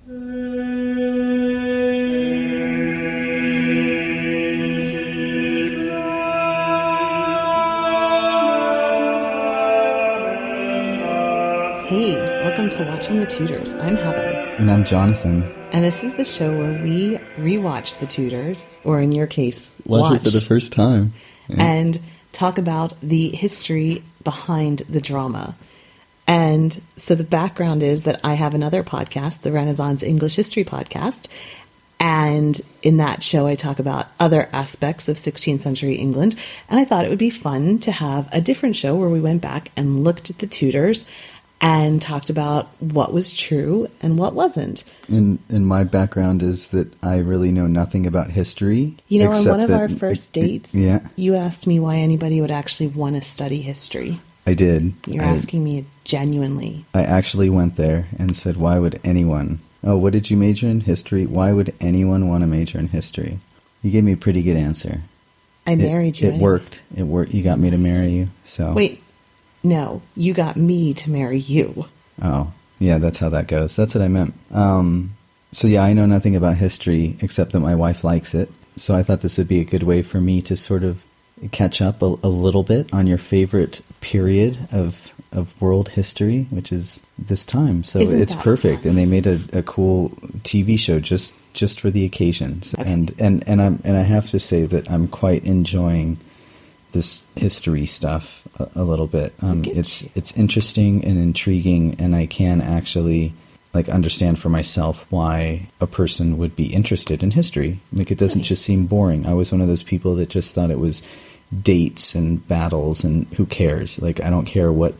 Hey, welcome to Watching the Tudors. I'm Heather. And I'm Jonathan. And this is the show where we rewatch the Tudors, or in your case, watch it for the first time. Yeah. And talk about the history behind the drama. And so the background is that I have another podcast, the Renaissance English History Podcast. And in that show, I talk about other aspects of 16th century England. And I thought it would be fun to have a different show where we went back and looked at the Tudors and talked about what was true and what wasn't. And my background is that I really know nothing about history. You know, on one of our first dates, you asked me why anybody would actually want to study history. I did. You're asking me genuinely. I actually went there and said, why would anyone... Oh, what did you major in? History? Why would anyone want to major in history? You gave me a pretty good answer. I married you. It worked. It worked. You got me to marry you. So wait. No, you got me to marry you. Oh, yeah, that's how that goes. That's what I meant. So yeah, I know nothing about history except that my wife likes it. So I thought this would be a good way for me to sort of catch up a little bit on your favorite period of world history, which is this time. So it's perfect. Fun? And they made a cool TV show just for the occasions. Okay. And I have to say that I'm quite enjoying this history stuff a little bit. It's interesting and intriguing, and I can actually understand for myself why a person would be interested in history. It doesn't just seem boring. I was one of those people that just thought it was dates and battles and who cares? I don't care what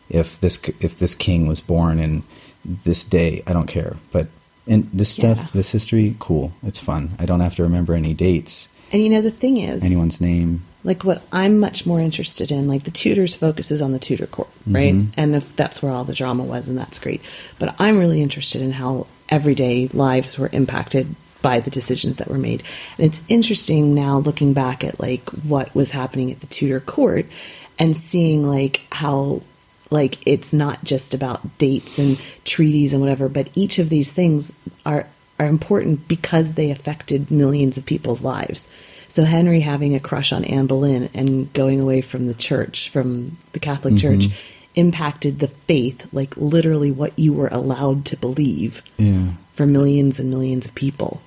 if this king was born in this day. I don't care. But this stuff, this history, cool. It's fun. I don't have to remember any dates. And the thing is, anyone's name. What I'm much more interested in, the Tudors focuses on the Tudor court, right? Mm-hmm. And if that's where all the drama was, and that's great. But I'm really interested in how everyday lives were impacted by the decisions that were made. And it's interesting now looking back at what was happening at the Tudor court and seeing how it's not just about dates and treaties and whatever, but each of these things are important because they affected millions of people's lives. So Henry having a crush on Anne Boleyn and going away from the church, from the Catholic Church, impacted the faith, literally what you were allowed to believe for millions and millions of people.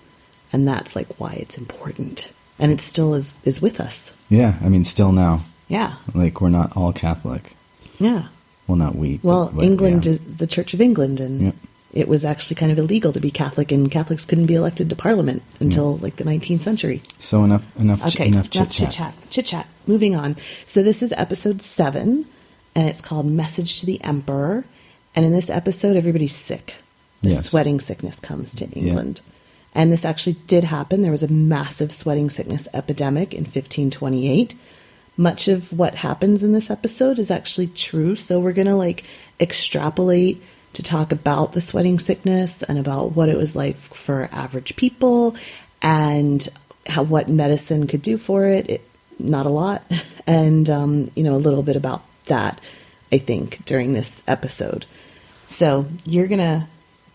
And that's why it's important. And it still is with us. Yeah, still now. Yeah. We're not all Catholic. Yeah. Well, not we. Well, England is the Church of England, and it was actually kind of illegal to be Catholic, and Catholics couldn't be elected to Parliament until the 19th century. So enough chit-chat. Moving on. So this is episode 7, and it's called Message to the Emperor. And in this episode, everybody's sick. The sweating sickness comes to England. Yeah. And this actually did happen. There was a massive sweating sickness epidemic in 1528. Much of what happens in this episode is actually true. So we're going to extrapolate to talk about the sweating sickness and about what it was like for average people and what medicine could do for it. Not a lot. And, a little bit about that, I think, during this episode. So you're going to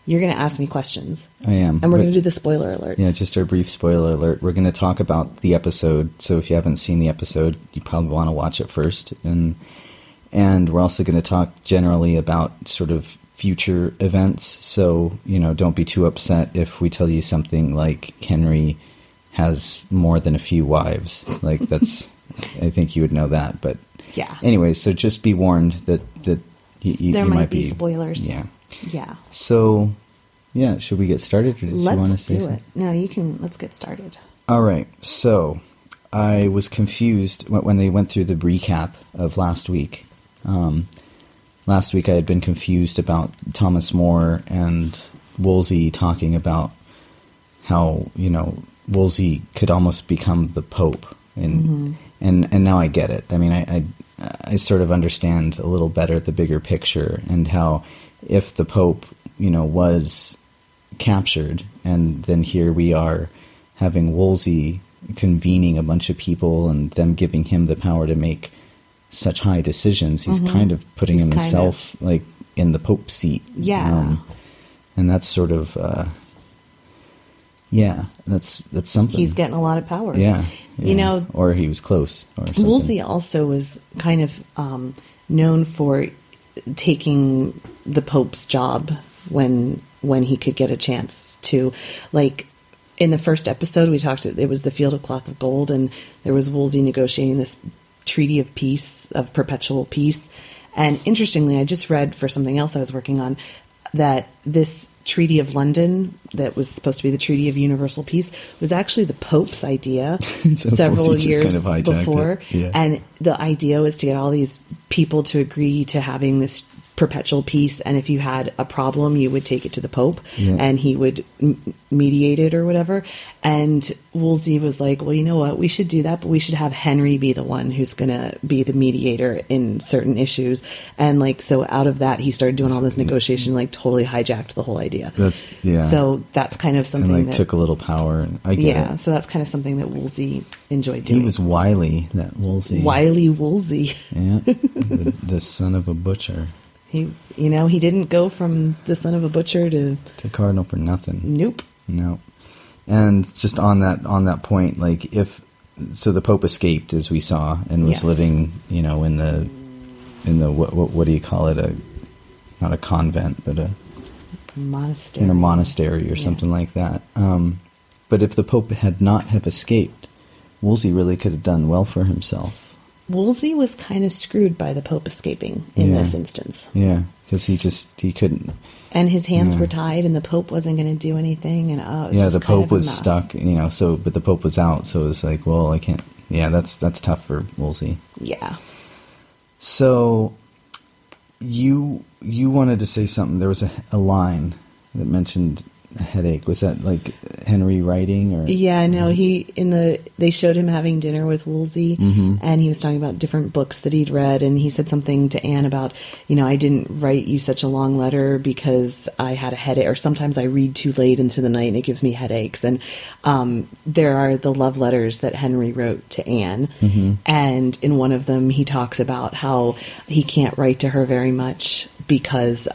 ask me questions. I am. And we're going to do the spoiler alert. Yeah, just a brief spoiler alert. We're going to talk about the episode. So if you haven't seen the episode, you probably want to watch it first. And we're also going to talk generally about sort of future events. So, don't be too upset if we tell you something like Henry has more than a few wives. That's, I think you would know that. But yeah. Anyways, so just be warned that there might be spoilers. Yeah. Yeah. So, should we get started, or did you want to say something? Let's do it. No, you can. Let's get started. All right. So, I was confused when they went through the recap of last week. Last week I had been confused about Thomas More and Wolsey talking about how, Wolsey could almost become the Pope. And now I get it. I sort of understand a little better the bigger picture, and how if the Pope, was captured, and then here we are having Wolsey convening a bunch of people and them giving him the power to make such high decisions, he's kind of putting himself in the Pope seat. Yeah. And that's sort of, that's something. He's getting a lot of power. Yeah. You know, or he was close or something. Wolsey also was kind of known for taking the Pope's job when he could get a chance to. Like, in the first episode, we talked, it was the Field of Cloth of Gold, and there was Wolsey negotiating this treaty of peace, of perpetual peace. And interestingly, I just read for something else I was working on that this Treaty of London, that was supposed to be the Treaty of Universal Peace, was actually the Pope's idea several years before. Yeah. And the idea was to get all these people to agree to having this perpetual peace, and if you had a problem, you would take it to the Pope, and he would mediate it or whatever. And Wolsey was like, well, you know what, we should do that, but we should have Henry be the one who's going to be the mediator in certain issues. And like, so out of that, he started doing all this negotiation, like totally hijacked the whole idea. So that's kind of something and that took a little power. And I get it. So that's kind of something that Wolsey enjoyed doing. He was wily, that Wolsey. Wily Wolsey. Yeah, the son of a butcher. He didn't go from the son of a butcher to cardinal for nothing. Nope. No. And just on that point, like so the Pope escaped, as we saw, and was living, in the what do you call it? Not a convent, but a monastery. In a monastery or something like that. But if the Pope had not have escaped, Wolsey really could have done well for himself. Wolsey was kind of screwed by the Pope escaping in this instance. Yeah, because he couldn't. And his hands were tied, and the Pope wasn't going to do anything. And the Pope was stuck. But the Pope was out, so it was like, well, I can't. Yeah, that's tough for Wolsey. Yeah. So, you wanted to say something. There was a line that mentioned a headache. Was that like Henry writing, or? Yeah, no, they showed him having dinner with Wolsey, and he was talking about different books that he'd read, and he said something to Anne about, I didn't write you such a long letter because I had a headache, or sometimes I read too late into the night and it gives me headaches. And there are the love letters that Henry wrote to Anne, and in one of them he talks about how he can't write to her very much because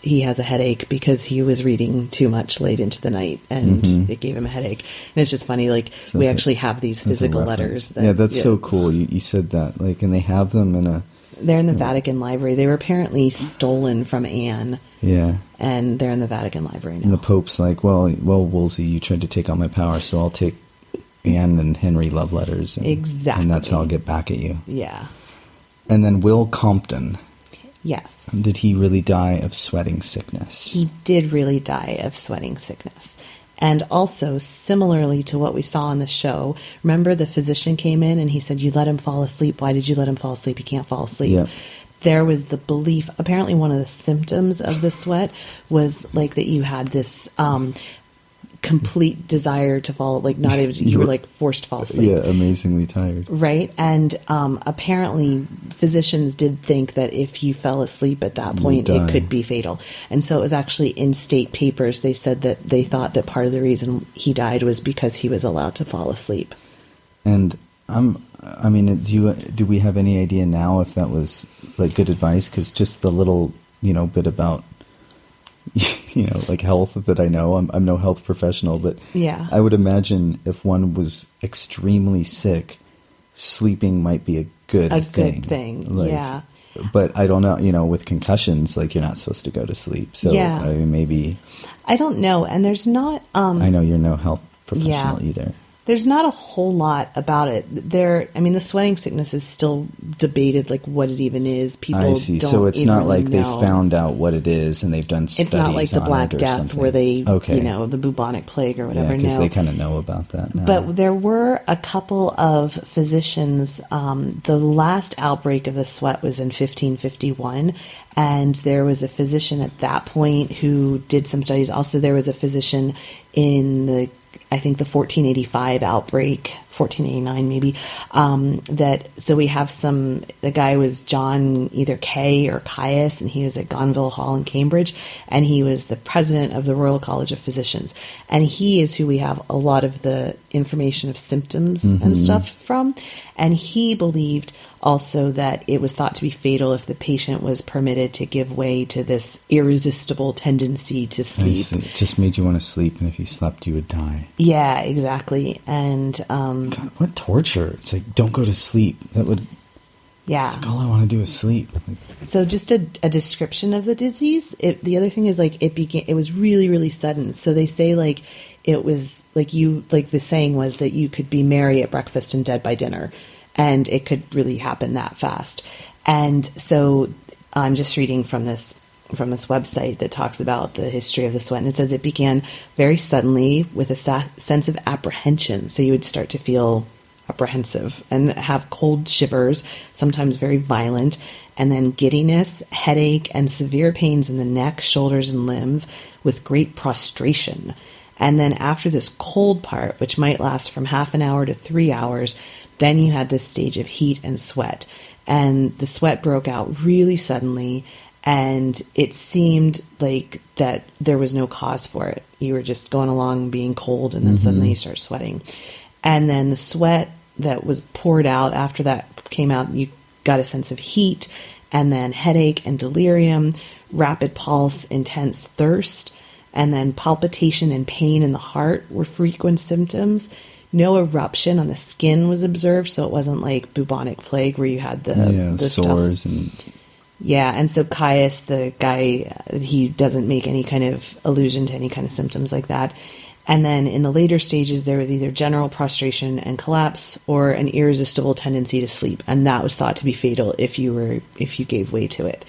he has a headache because he was reading too much late into the night, and it gave him a headache. And it's just funny, like, so we actually have these physical letters. That's so cool. You said that, like, and they have them they're in the Vatican Library. They were apparently stolen from Anne. Yeah. And they're in the Vatican Library now. And the Pope's like, well, Wolsey, you tried to take all my power, so I'll take Anne and Henry love letters. Exactly. And that's how I'll get back at you. Yeah. And then Will Compton. Yes. Did he really die of sweating sickness? He did really die of sweating sickness. And also, similarly to what we saw on the show, remember the physician came in and he said, you let him fall asleep. Why did you let him fall asleep? He can't fall asleep. Yep. There was the belief, apparently one of the symptoms of the sweat was like that you had this complete desire to fall, like not able to, you were like forced to fall asleep. Yeah, amazingly tired. Right. And apparently physicians did think that if you fell asleep at that point, it could be fatal. And so it was actually in state papers, they said that they thought that part of the reason he died was because he was allowed to fall asleep. And do we have any idea now if that was like good advice? Because just the little, bit about like health that I know. I'm no health professional, but I would imagine if one was extremely sick, sleeping might be a good thing. Like, but I don't know, with concussions, like you're not supposed to go to sleep. So maybe. I don't know. And there's not, I know you're no health professional either. There's not a whole lot about it. The sweating sickness is still debated, like what it even is. People I see. Don't so it's not really like know. they found out what it is and they've done studies. It's not like the Black Death something. where they, the bubonic plague or whatever. Yeah, because they kind of know about that now. But there were a couple of physicians. The last outbreak of the sweat was in 1551. And there was a physician at that point who did some studies. Also, there was a physician in the 1485 outbreak 1489 maybe, so we have the guy was John either Kay or Caius, and he was at Gonville Hall in Cambridge, and he was the president of the Royal College of Physicians, and he is who we have a lot of the information of symptoms and stuff from, and he believed also that it was thought to be fatal if the patient was permitted to give way to this irresistible tendency to sleep. It just made you want to sleep, and if you slept, you would die. Yeah, exactly. And God, what torture! It's like, don't go to sleep. That would. Yeah. It's like, all I want to do is sleep. So just a description of the disease. The other thing is like it was really, really sudden. So they say like it was like the saying was that you could be merry at breakfast and dead by dinner. And it could really happen that fast. And so I'm just reading from this website that talks about the history of the sweat. And it says it began very suddenly with a sense of apprehension. So you would start to feel apprehensive and have cold shivers, sometimes very violent, and then giddiness, headache, and severe pains in the neck, shoulders, and limbs with great prostration. And then after this cold part, which might last from half an hour to 3 hours, then you had this stage of heat and sweat. And the sweat broke out really suddenly, and it seemed like that there was no cause for it. You were just going along being cold, and then suddenly you start sweating. And then the sweat that was poured out after that came out, you got a sense of heat, and then headache and delirium, rapid pulse, intense thirst, and then palpitation and pain in the heart were frequent symptoms. No eruption on the skin was observed, so it wasn't like bubonic plague where you had the sores stuff. And so Caius, the guy, he doesn't make any kind of allusion to any kind of symptoms like that. And then in the later stages, there was either general prostration and collapse or an irresistible tendency to sleep, and that was thought to be fatal if you gave way to it.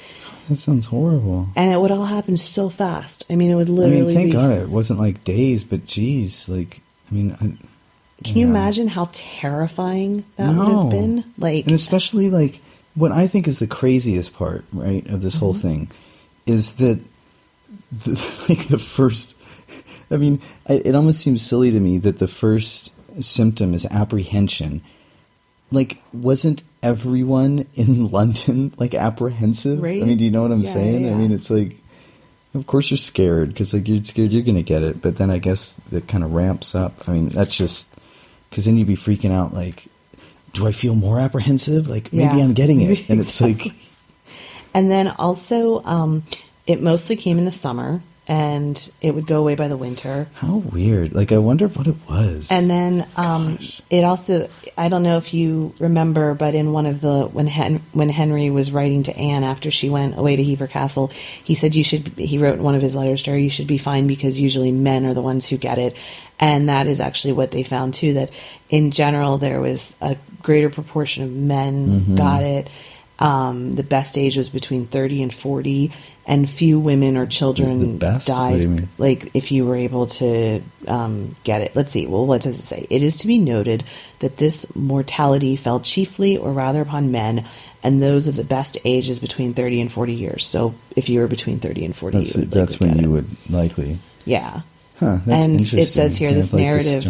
That sounds horrible. And it would all happen so fast. I mean, it would literally. Thank God it wasn't like days, but geez, Can you imagine how terrifying that would have been? And especially like what I think is the craziest part, right, of this whole thing is that the first, it almost seems silly to me that the first symptom is apprehension. Like, wasn't everyone in London like apprehensive? Right. Do you know what I'm saying? Yeah. It's like, of course you're scared because like you're scared you're going to get it, but then I guess it kind of ramps up. That's just. Because then you'd be freaking out, like, do I feel more apprehensive? Like, maybe I'm getting it. And exactly. It's like... And then also, it mostly came in the summer, and it would go away by the winter. How weird. Like, I wonder what it was. And then it also... I don't know if you remember, but in one of the... When Henry was writing to Anne after she went away to Hever Castle, he said he wrote in one of his letters to her, you should be fine because usually men are the ones who get it. And that is actually what they found, too, that in general there was a greater proportion of men got it. The best age was between 30 and 40, and few women or children died. What do you mean? Like, if you were able to get it. Let's see. Well, what does it say? It is to be noted that this mortality fell chiefly or rather upon men, and those of the best age is between 30 and 40 years. So if you were between 30 and 40, that's when you would likely. Yeah. Huh, that's and interesting. It says here this narrative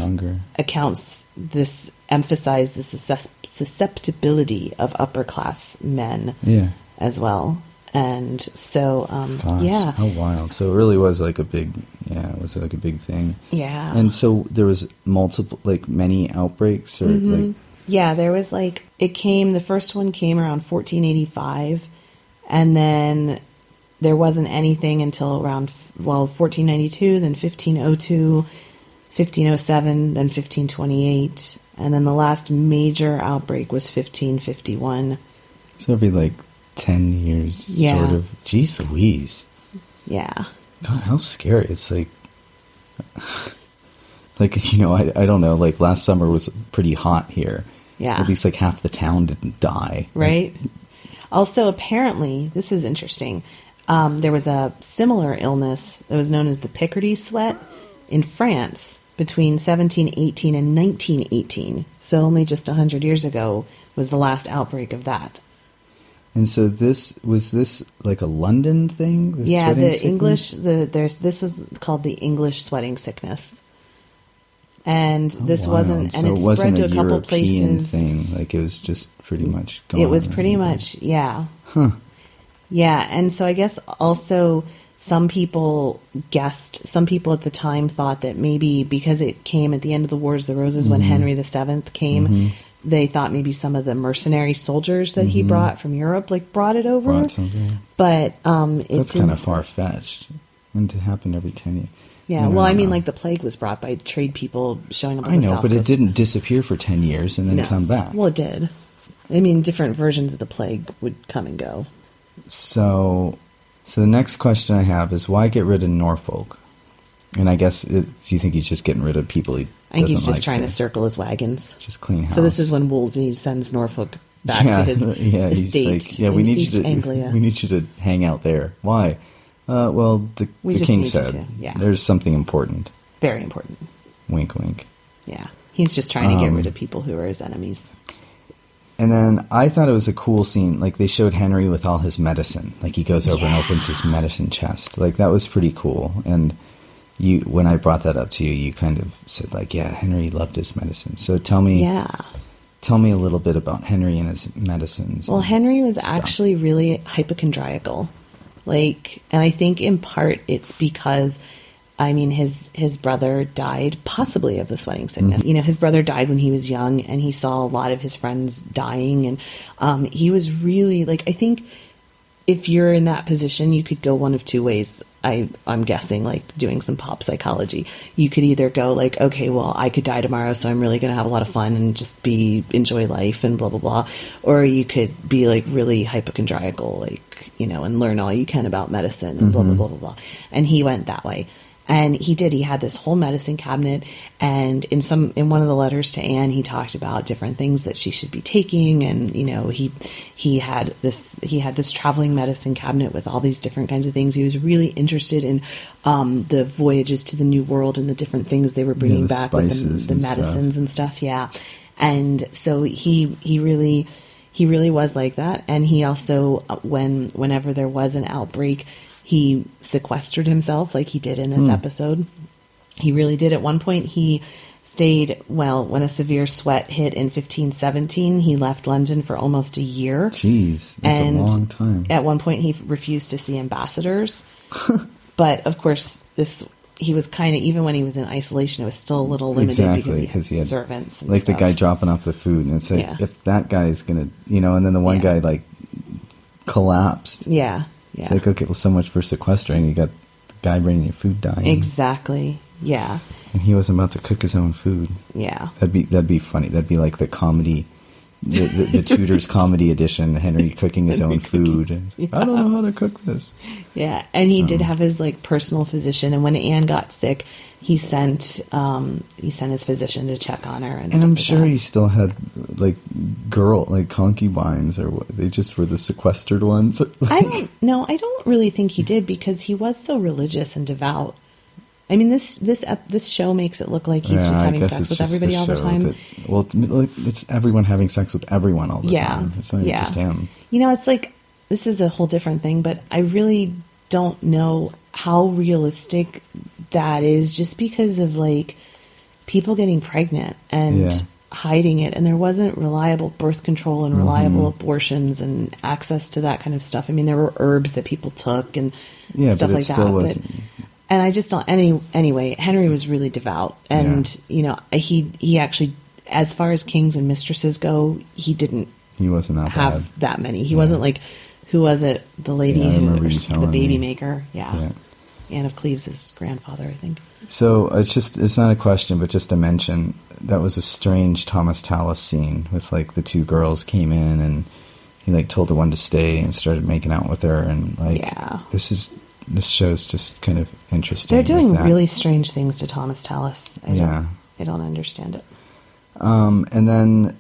emphasized the susceptibility of upper class men as well. And so, Gosh, how wild. So it really was like a big thing. Yeah. And so there was many outbreaks or Yeah, there was the first one came around 1485, and then there wasn't anything until around 1492, then 1502, 1507, then 1528, and then the last major outbreak was 1551. So every 10 years, sort of. Jeez Louise. Yeah. God, how scary. It's I don't know, last summer was pretty hot here. Yeah. At least half the town didn't die. Right. Also, apparently, this is interesting. There was a similar illness that was known as the Picardy sweat in France between 1718 and 1918. So only just 100 years ago was the last outbreak of that. And so this like a London thing? The English, this was called the English sweating sickness. And this Wow. wasn't, and So it wasn't spread to a couple European places. thing. Like it was just pretty much gone. It was pretty much, yeah. Huh. Yeah, and so I guess also some people at the time thought that maybe because it came at the end of the Wars of the Roses when Henry VII came, they thought maybe some of the mercenary soldiers that he brought from Europe brought it over. Brought something. But it That's didn't. kind of far-fetched. And to happen every 10 years. Yeah, I well, I mean, know. the plague was brought by trade people showing up on I the know, South but Coast. it didn't disappear for 10 years and then No. come back. Well, it did. I mean, different versions of the plague would come and go. So the next question I have is why get rid of Norfolk? And I guess, do you think he's just getting rid of people he I think he's doesn't just like trying to circle his wagons. Just clean house. So this is when Wolsey sends Norfolk back to his estate he's like, we in need East you to, Anglia. We need you to hang out there. Why? Well, We the just king need you said to, yeah. there's something important. Very important. Wink, wink. Yeah. He's just trying to get rid of people who are his enemies. And then I thought it was a cool scene. Like they showed Henry with all his medicine. Like he goes over and opens his medicine chest. Like that was pretty cool. And when I brought that up to you, you kind of said like, yeah, Henry loved his medicine. So tell me a little bit about Henry and his medicines. Well, Henry was actually really hypochondriacal. And I think in part it's because, I mean, his brother died possibly of the sweating sickness. You know, his brother died when he was young and he saw a lot of his friends dying. And he was really I think if you're in that position, you could go one of two ways. I'm guessing, doing some pop psychology. You could either go okay, well, I could die tomorrow, so I'm really going to have a lot of fun and just enjoy life and blah, blah, blah. Or you could be really hypochondriacal, and learn all you can about medicine and blah, blah, blah, blah, blah. And he went that way. And he did. He had this whole medicine cabinet, and in one of the letters to Anne, he talked about different things that she should be taking, and he had this traveling medicine cabinet with all these different kinds of things. He was really interested in the voyages to the New World and the different things they were bringing back with the medicines and stuff. Yeah, and so he really was like that. And he also, whenever there was an outbreak, he sequestered himself like he did in this episode. He really did. At one point, he stayed, when a severe sweat hit in 1517, he left London for almost a year. Jeez, that's a long time. At one point, he refused to see ambassadors. But, of course, he was kind of, even when he was in isolation, it was still a little limited because he had servants and stuff. The guy dropping off the food, and it's if that guy's going to, and then the one guy, collapsed. Yeah. Yeah. It's okay, well, so much for sequestering. You got the guy bringing you food dying. Exactly. Yeah. And he wasn't about to cook his own food. Yeah. That'd be funny. That'd be like the comedy, the Tudors comedy edition. Henry cooking his own food. I don't know how to cook this. Yeah, and he did have his personal physician. And when Anne got sick, he sent his physician to check on her. And I'm sure he still had concubines, or what, they just were the sequestered ones. I don't really think he did, because he was so religious and devout. I mean, this show makes it look like he's just having sex with everybody all the time. It's everyone having sex with everyone all the time. It's not just him. It's this is a whole different thing, but I really don't know how realistic that is, just because of people getting pregnant and hiding it, and there wasn't reliable birth control and reliable abortions and access to that kind of stuff. I mean, there were herbs that people took and stuff like that. And I just don't. Anyway, Henry was really devout, and he actually, as far as kings and mistresses go, he wasn't have that many. He wasn't who was it? The lady the baby maker. Yeah. Anne of Cleves' grandfather, I think. So it's not a question, but just a mention. That was a strange Thomas Tallis scene with the two girls came in, and he told the one to stay and started making out with her, and this show's just kind of interesting. They're doing really strange things to Thomas Tallis. I don't understand it. And then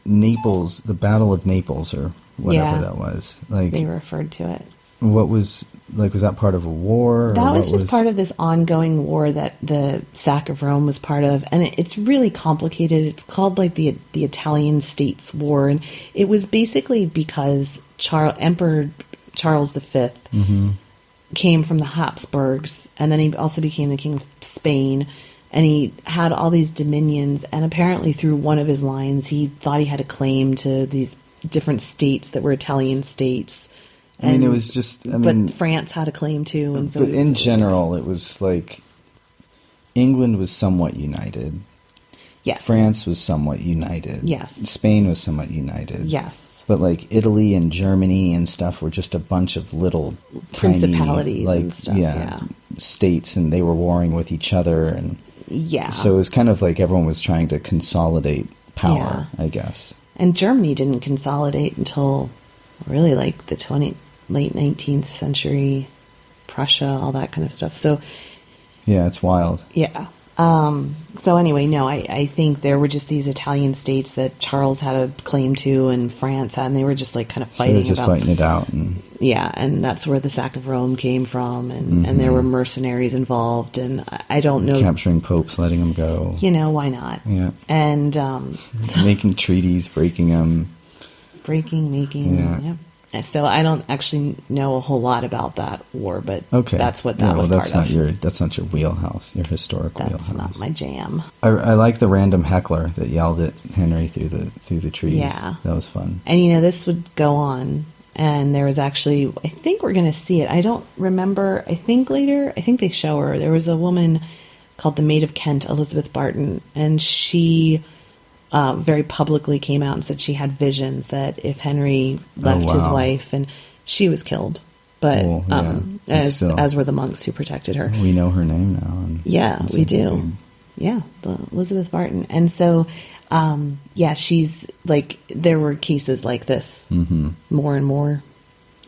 the Battle of Naples, or whatever that was. They referred to it. What was that part of a war? That was just part of this ongoing war that the sack of Rome was part of, and it's really complicated. It's called the Italian States War, and it was basically because Emperor Charles V came from the Habsburgs, and then he also became the king of Spain. And he had all these dominions, and apparently through one of his lines, he thought he had a claim to these different states that were Italian states. I mean, it was just, but France had a claim too. And so but in general, it was like England was somewhat united. Yes. France was somewhat united. Yes. Spain was somewhat united. Yes. But like Italy and Germany and stuff were just a bunch of little principalities tiny, like, and stuff. Yeah, states, and they were warring with each other, and so it was kind of like everyone was trying to consolidate power, I guess. And Germany didn't consolidate until really like the late 19th century, Prussia, all that kind of stuff. So yeah, it's wild. Yeah. So anyway, no, I think there were just these Italian states that Charles had a claim to, and France had, and they were just like kind of fighting. So fighting it out. And and that's where the sack of Rome came from, and there were mercenaries involved, and I don't know. Capturing popes, letting them go. Why not? Yeah. And making treaties, breaking them. Making. Yeah. So I don't actually know a whole lot about that war, but that's what that was part of. That's not your wheelhouse, your historical wheelhouse. That's not my jam. I like the random heckler that yelled at Henry through the trees. Yeah. That was fun. And this would go on, and there was actually, I think we're going to see it. I don't remember. I think they show her. There was a woman called the Maid of Kent, Elizabeth Barton, and she very publicly came out and said she had visions that if Henry left his wife, and she was killed, but as were the monks who protected her. We know her name now. We do. Yeah, Elizabeth Barton. And so, she's like, there were cases like this more and more.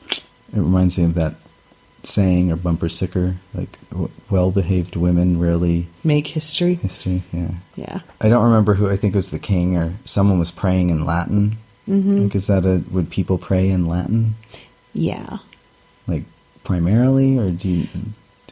It reminds me of that saying or bumper sticker, like, well-behaved women rarely make history. Yeah. I don't remember who. I think it was the king or someone was praying in Latin. Like, is that would people pray in Latin? Yeah. Like, primarily, or do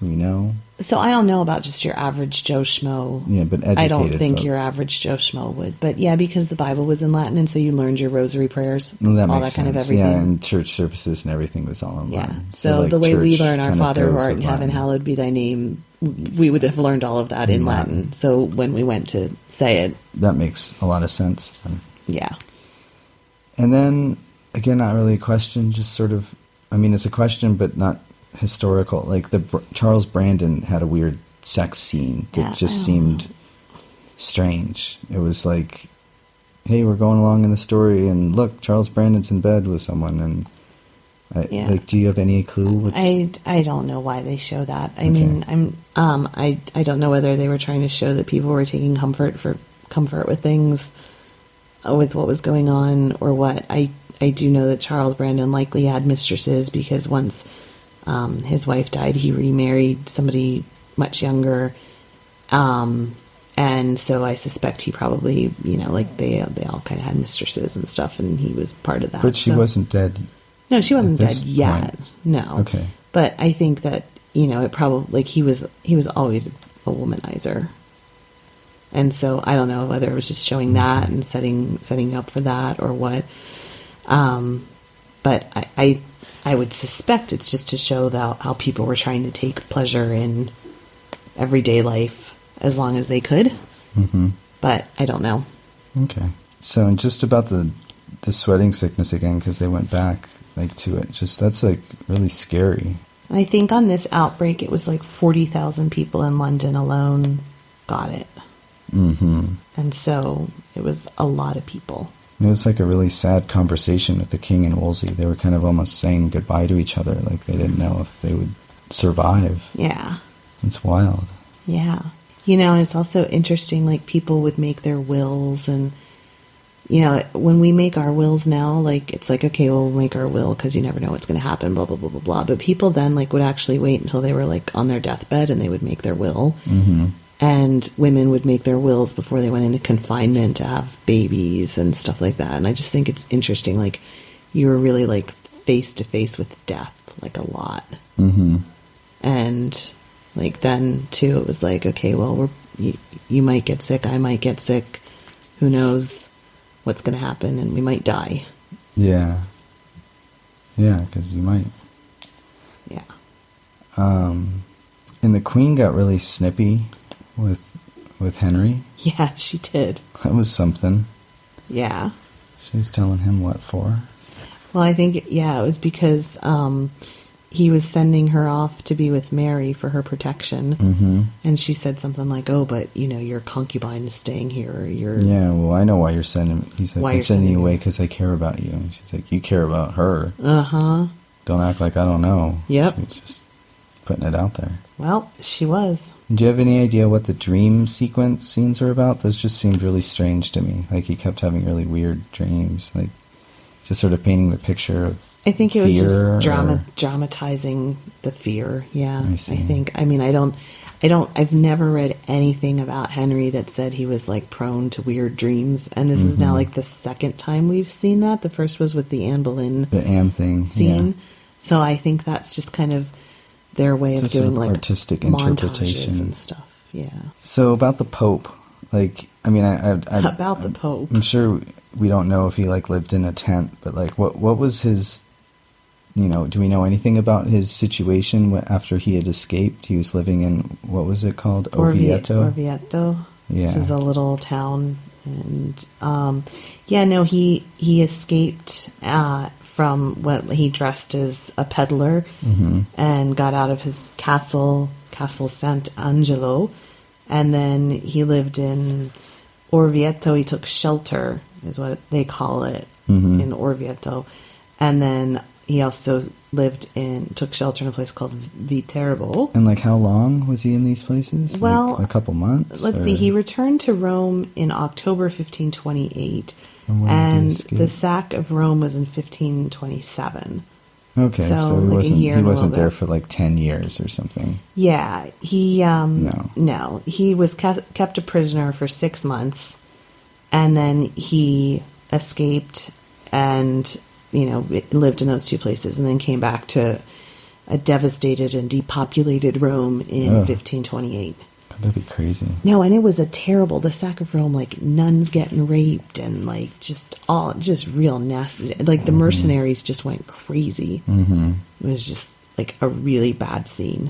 we know? So I don't know about just your average Joe Schmo. Yeah, but educated I don't think folk. your average Joe Schmo would. But yeah, because the Bible was in Latin, and so you learned your rosary prayers, all that kind sense. of everything. Yeah, and church services and everything was all in Latin. Yeah. So like, the way we learn Our Father who art in heaven, hallowed be thy name, we would have learned all of that in Latin. So when we went to say it, that makes a lot of sense then. Yeah. And then, again, not really a question, just sort of, I mean, it's a question, but not historical. Like, Charles Brandon had a weird sex scene that just seemed strange. It was like, hey, we're going along in the story, and look, Charles Brandon's in bed with someone, and like, do you have any clue? I don't know why they show that. I mean, I don't know whether they were trying to show that people were taking comfort with things, with what was going on, or what. I do know that Charles Brandon likely had mistresses, because once his wife died, he remarried somebody much younger, and so I suspect he probably, like they all kind of had mistresses and stuff, and he was part of that. But she wasn't dead. No, she wasn't dead yet. Point. No. Okay. But I think that it probably, like, he was always a womanizer, and so I don't know whether it was just showing that and setting up for that or what. But I would suspect it's just to show how people were trying to take pleasure in everyday life as long as they could. But I don't know. Okay. So, and just about the sweating sickness again, because they went back to it. Just, that's like really scary. I think on this outbreak, it was like 40,000 people in London alone got it. And so it was a lot of people. It was like a really sad conversation with the king and Wolsey. They were kind of almost saying goodbye to each other, like they didn't know if they would survive. Yeah. It's wild. Yeah. And it's also interesting, like, people would make their wills, and, when we make our wills now, like, it's like, okay, well, we'll make our will because you never know what's going to happen, blah, blah, blah, blah, blah. But people then, like, would actually wait until they were, like, on their deathbed, and they would make their will. And women would make their wills before they went into confinement to have babies and stuff like that. And I just think it's interesting, like, you were really, like, face to face with death, like, a lot. And, like, then, too, it was like, okay, well, you might get sick, I might get sick, who knows what's going to happen, and we might die. Yeah. Yeah, because you might. Yeah. And the Queen got really snippy with with Henry? Yeah, she did. That was something. Yeah. She was telling him what for? Well, I think, yeah, it was because he was sending her off to be with Mary for her protection. Mm-hmm. And she said something like, oh, but, your concubine is staying here. Or Yeah, well, I know why you're sending... He's like, I'm sending you away because I care about you. And she's like, you care about her. Uh-huh. Don't act like I don't know. Yep. She's just putting it out there. Well, she was. Do you have any idea what the dream sequence scenes were about? Those just seemed really strange to me. Like, he kept having really weird dreams. Like, just sort of painting the picture of I think it was just or... dramatizing the fear. Yeah, I see. I think. I mean, I've never read anything about Henry that said he was like prone to weird dreams. And this is now like the second time we've seen that. The first was with the Anne Boleyn thing scene. Yeah. So I think that's just kind of their way of just doing sort of like artistic montages interpretation and stuff. Yeah. So about the Pope, like, I mean, About the Pope. I'm sure we don't know if he like lived in a tent, but like, what was his, do we know anything about his situation after he had escaped? He was living in, what was it called? Orvieto? Orvieto. Yeah. Which is a little town. And, he escaped, from what he dressed as a peddler and got out of his Castle Sant'Angelo. And then he lived in Orvieto. He took shelter, is what they call it, in Orvieto. And then he also took shelter in a place called Viterbo. And like, how long was he in these places? Well, like a couple months? Let's see. He returned to Rome in October 1528. And the sack of Rome was in 1527. Okay, so he he wasn't there for like 10 years or something. Yeah, he no, he was kept a prisoner for 6 months, and then he escaped and lived in those two places, and then came back to a devastated and depopulated Rome in 1528. That'd be crazy. No, and it was the sack of Rome, like nuns getting raped and like just real nasty. Like the mercenaries just went crazy. Mm-hmm. It was just like a really bad scene.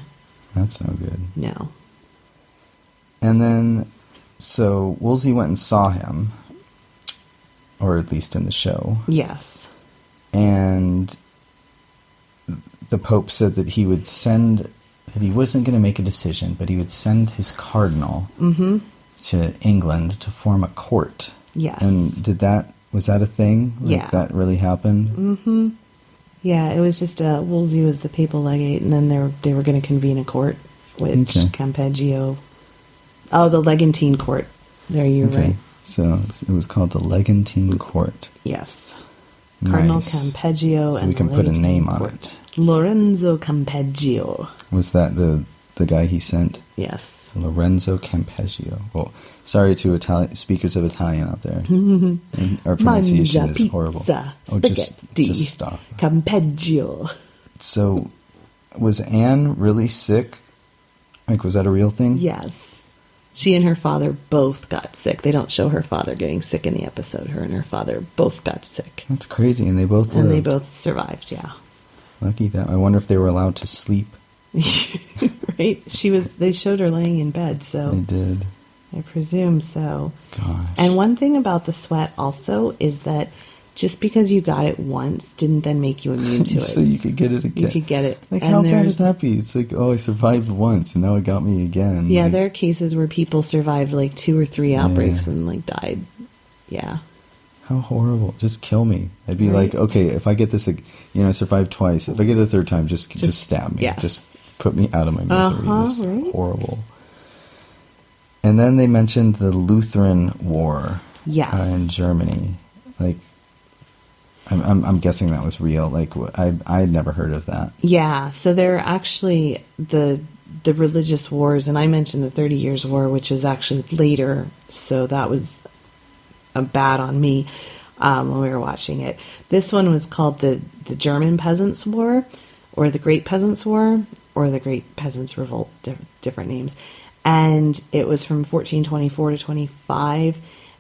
That's no good. No. And then, so Wolsey went and saw him, or at least in the show. Yes. And the Pope said that he would that he wasn't going to make a decision, but he would send his cardinal to England to form a court. Yes. And was that a thing? Like, that really happened? Mm-hmm. Yeah, it was just Wolsey was the papal legate, and then they were going to convene a court, which Campeggio... Oh, the Legantine Court. There, you're right. So it was called the Legantine Court. Yes. Cardinal Nice. Campeggio so and we can put a name on Court. it. Lorenzo Campeggio. Was that the guy he sent? Yes. Lorenzo Campeggio. Well, sorry to speakers of Italian out there. And our pronunciation is horrible. Spaghetti. Just stop. Campeggio. So, was Anne really sick? Like, was that a real thing? Yes. She and her father both got sick. They don't show her father getting sick in the episode. Her and her father both got sick. That's crazy, and they both lived. And they both survived, yeah. Lucky that. I wonder if they were allowed to sleep. Right? They showed her laying in bed, so... They did. I presume so. Gosh. And one thing about the sweat also is that just because you got it once didn't then make you immune to it. So you could get it again. You could get it. Like, how bad is that be? It's like, I survived once, and now it got me again. Yeah, like, there are cases where people survived like 2 or 3 outbreaks and like died. Yeah. How horrible. Just kill me. I'd be like, okay, if I get this, I survived twice. If I get it a third time, just stab me. Yes. Just put me out of my misery. This is right? horrible. And then they mentioned the Lutheran War. Yes. In Germany. Like, I'm guessing that was real. Like, I had never heard of that. Yeah. So there are actually the religious wars, and I mentioned the 30 Years' War, which is actually later. So that was bad on me when we were watching it. This one was called the German Peasants' War, or the Great Peasants' War, or the Great Peasants' Revolt, different names. And it was from 1424 to 25.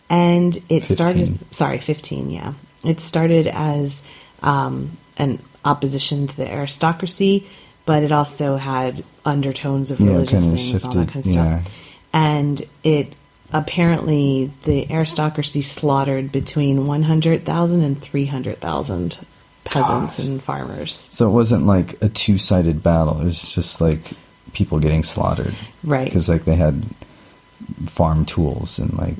And it 15. started... Sorry, 15, yeah. It started as an opposition to the aristocracy, but it also had undertones of religious things and all that kind of stuff. and it apparently the aristocracy slaughtered between 100,000 and 300,000 peasants and farmers. So it wasn't like a two-sided battle. It was just like people getting slaughtered. Right. Because like they had farm tools and like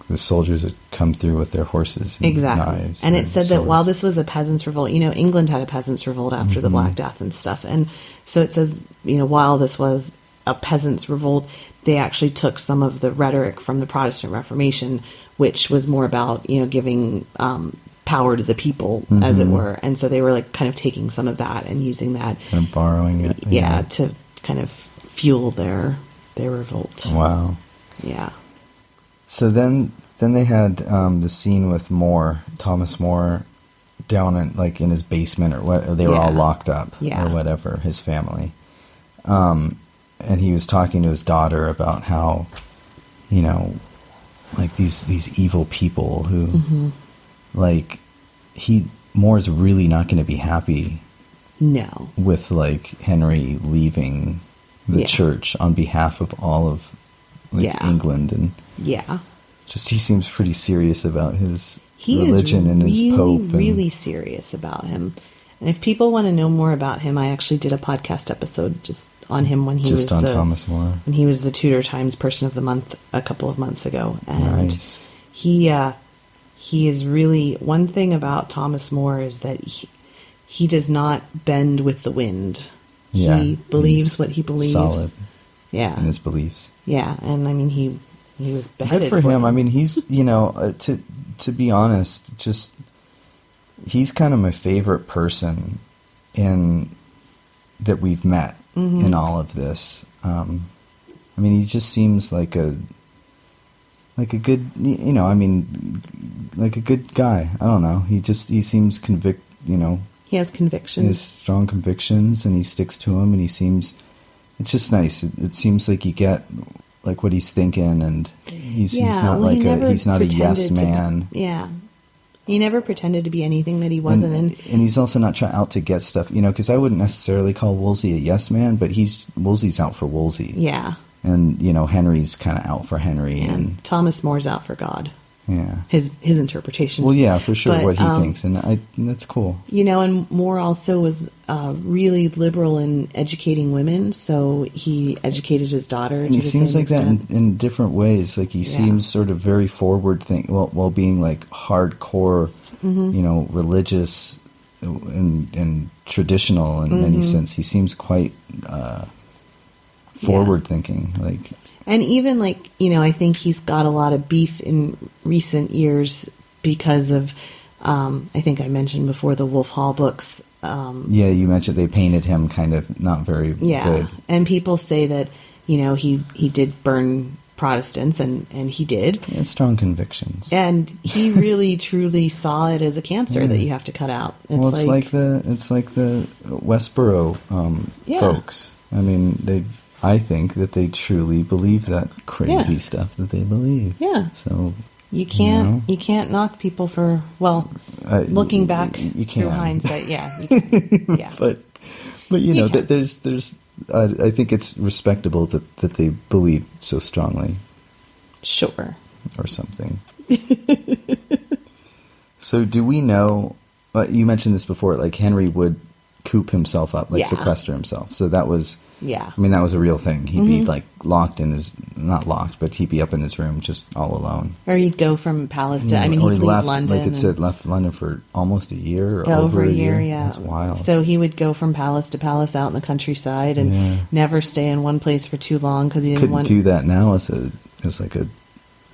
the soldiers had come through with their horses and knives. And it said that swords. while this was a peasants' revolt, England had a peasants' revolt after the Black Death and stuff. And so it says, while this was a peasants' revolt, they actually took some of the rhetoric from the Protestant Reformation, which was more about, giving power to the people, as it were. And so they were like kind of taking some of that and using that. And borrowing it. Yeah, to kind of fuel their revolt. Wow. Yeah. So then they had the scene with Thomas More, down in his basement or what. They were all locked up or whatever, his family. And he was talking to his daughter about how, like these evil people who, like, Moore's really not going to be happy. No. With like Henry leaving the church on behalf of all of England and just he seems pretty serious about his religion and his pope. He's really serious about him. And if people want to know more about him, I actually did a podcast episode just on him when he was Thomas More. When he was the Tudor Times Person of the Month a couple of months ago. And nice. He is really, one thing about Thomas More is that he does not bend with the wind. Yeah, he believes what he believes. Solid. Yeah. In his beliefs. Yeah, and I mean he was beheaded good for him. I mean, he's to be honest, just he's kind of my favorite person that we've met in all of this. I mean, he just seems like a good, like a good guy. I don't know. He seems he has convictions. He has strong convictions, and he sticks to them. And it's just nice. It seems like you get like what he's thinking, and he's not he's not a yes man. He never pretended to be anything that he wasn't, and he's also not out to get stuff. Because I wouldn't necessarily call Wolsey a yes man, but Wolsey's out for Wolsey. Yeah. And Henry's kind of out for Henry, and Thomas More's out for God. Yeah, his interpretation. Well, yeah, for sure, what he thinks, and that's cool. And More also was really liberal in educating women, so he educated his daughter. And he seems like that in different ways. Like he seems sort of very forward while being like hardcore, religious and traditional in many sense. He seems quite forward thinking, like. And even I think he's got a lot of beef in recent years because of, I think I mentioned before, the Wolf Hall books. Yeah, you mentioned they painted him kind of not very good. And people say that, he did burn Protestants, and he did. Yeah, strong convictions. And he really, truly saw it as a cancer that you have to cut out. It's like the Westboro folks. I mean, I think that they truly believe that crazy stuff that they believe. Yeah. So you can't knock people for looking back through hindsight. Yeah. You can. Yeah. but there's I think it's respectable that they believe so strongly. Sure. Or something. So do we know? You mentioned this before. Like Henry would coop himself up, sequester himself. So that was. Yeah. I mean, that was a real thing. He'd be not locked, but he'd be up in his room just all alone. Or he'd go from palace to, he'd leave London. Like it said, left London for almost a year or over a year. Yeah. That's wild. So he would go from palace to palace out in the countryside and never stay in one place for too long because he couldn't do that now as like a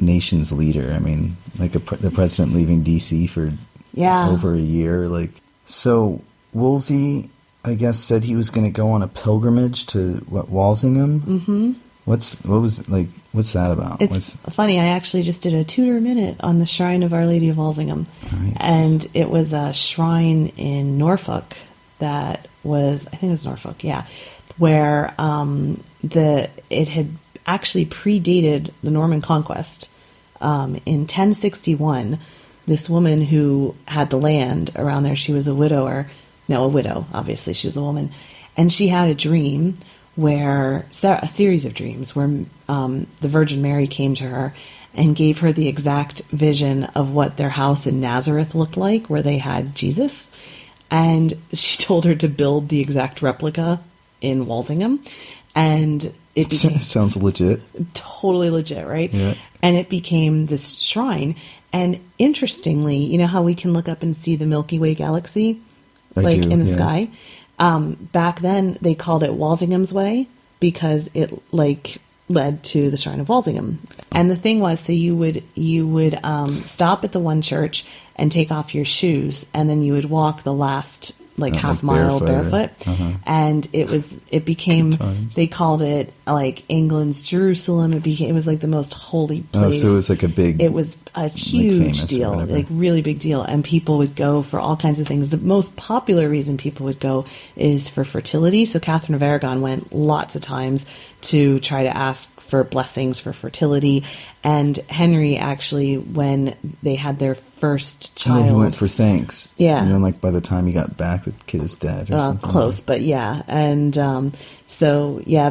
nation's leader. I mean, like the president leaving D.C. for over a year. Like, so Wolsey, I guess, said he was going to go on a pilgrimage to Walsingham. Mm-hmm. What's that about? It's funny. I actually just did a Tudor minute on the Shrine of Our Lady of Walsingham, and it was a shrine in Norfolk that was, I think it was Norfolk, where it had actually predated the Norman Conquest. In 1061, this woman who had the land around there, she was a widow, obviously she was a woman, and she had a dream where a series of dreams where the Virgin Mary came to her and gave her the exact vision of what their house in Nazareth looked like, where they had Jesus. And she told her to build the exact replica in Walsingham. And it became... Sounds legit. Totally legit, right? Yeah. And it became this shrine. And interestingly, you know how we can look up and see the Milky Way galaxy? In the sky? Back then, they called it Walsingham's Way because it led to the Shrine of Walsingham. And the thing was, so you would stop at the one church and take off your shoes, and then you would walk the last half mile barefoot. And it became, they called it England's Jerusalem. It was the most holy place. So it was a huge deal, really big deal. And people would go for all kinds of things. The most popular reason people would go is for fertility. So Catherine of Aragon went lots of times to try to ask for blessings for fertility. And Henry actually, when they had their first child... he went for thanks. Yeah. And then by the time he got back, the kid is dead or something. Close, but yeah. And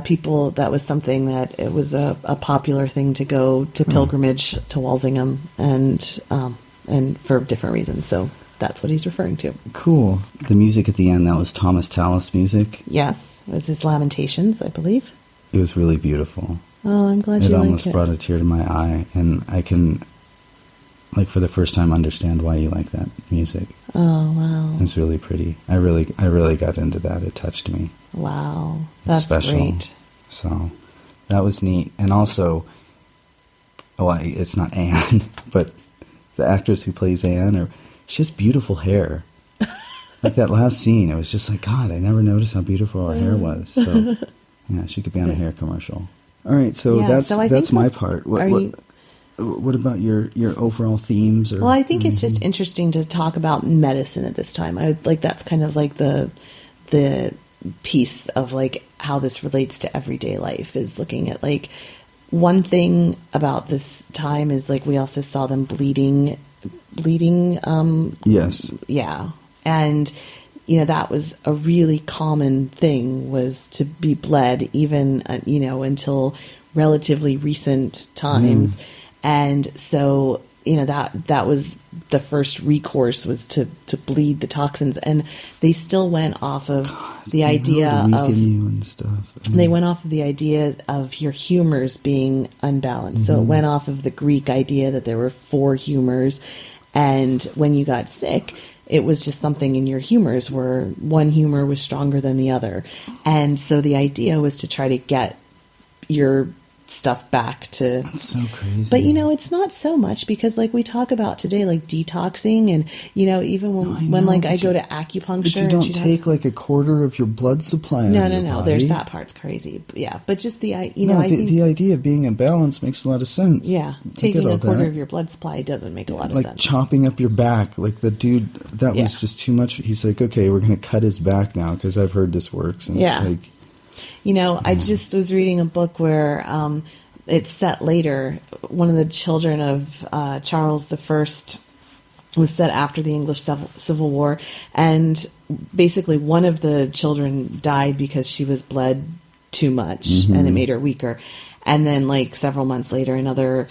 people, that was something that it was a popular thing to go to pilgrimage to Walsingham and for different reasons. So that's what he's referring to. Cool. The music at the end, that was Thomas Tallis music? Yes. It was his Lamentations, I believe. It was really beautiful. Oh, I'm glad you like it. It almost brought a tear to my eye, and I can, for the first time, understand why you like that music. Oh, wow. It's really pretty. I really got into that. It touched me. Wow. That's special. Great. So, that was neat. And also, it's not Anne, but the actress who plays Anne, she has beautiful hair. That last scene, it was just God, I never noticed how beautiful her hair was. So, yeah, she could be on a hair commercial. All right, so that's my part. What about your overall themes? Well, I think it's just interesting to talk about medicine at this time. That's kind of the piece of how this relates to everyday life, is looking at one thing about this time is we also saw them bleeding. Yes. Yeah, and that was a really common thing, was to be bled even, until relatively recent times. And so, that was the first recourse, was to bleed the toxins. And they still went off of the idea of you and stuff. They went off of the idea of your humors being unbalanced. So it went off of the Greek idea that there were 4 humors. And when you got sick, it was just something in your humors where one humor was stronger than the other. And so the idea was to try to get your stuff back to... That's so crazy. But, it's not so much, because we talk about today, detoxing, and, even when I go to acupuncture... But you don't take a quarter of your blood supply out of your body. There's that part's crazy. Yeah, but just the, I think... The idea of being in balance makes a lot of sense. Yeah, taking a quarter of your blood supply doesn't make a lot of sense. Chopping up your back, the dude, that was just too much. He's okay, we're going to cut his back now, because I've heard this works. And it's I just was reading a book where it's set later. One of the children of Charles I was set after the English Civil War, and basically one of the children died because she was bled too much, and it made her weaker. And then, several months later, another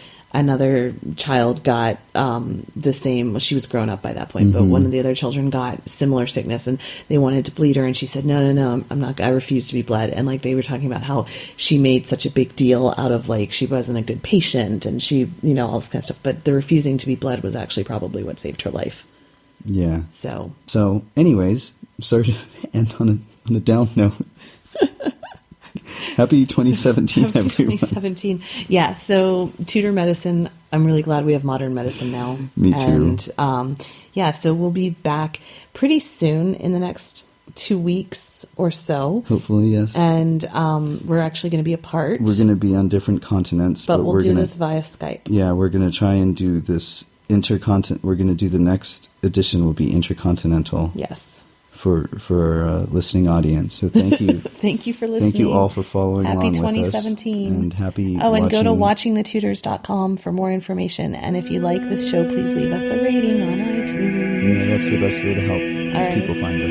child got the same. Well, she was grown up by that point, but one of the other children got similar sickness, and they wanted to bleed her, and she said, no, I'm not. I refuse to be bled. And they were talking about how she made such a big deal out of she wasn't a good patient, and she, all this kind of stuff. But the refusing to be bled was actually probably what saved her life. Yeah. So anyways, sorry to end on a down note. Happy 2017, Happy everyone. 2017. Yeah, so Tudor medicine, I'm really glad we have modern medicine now. Me too. And so we'll be back pretty soon, in the next 2 weeks or so. Hopefully, yes. And we're actually going to be apart. We're going to be on different continents. But we'll do this via Skype. Yeah, we're going to try and do this intercontinental. We're going to do the next edition will be intercontinental. Yes. For our listening audience. So thank you. Thank you for listening. Thank you all for following along with us. Happy 2017. And happy and go to watchingthetudors.com for more information. And if you like this show, please leave us a rating on iTunes. Yeah, that's the best way to help people find us.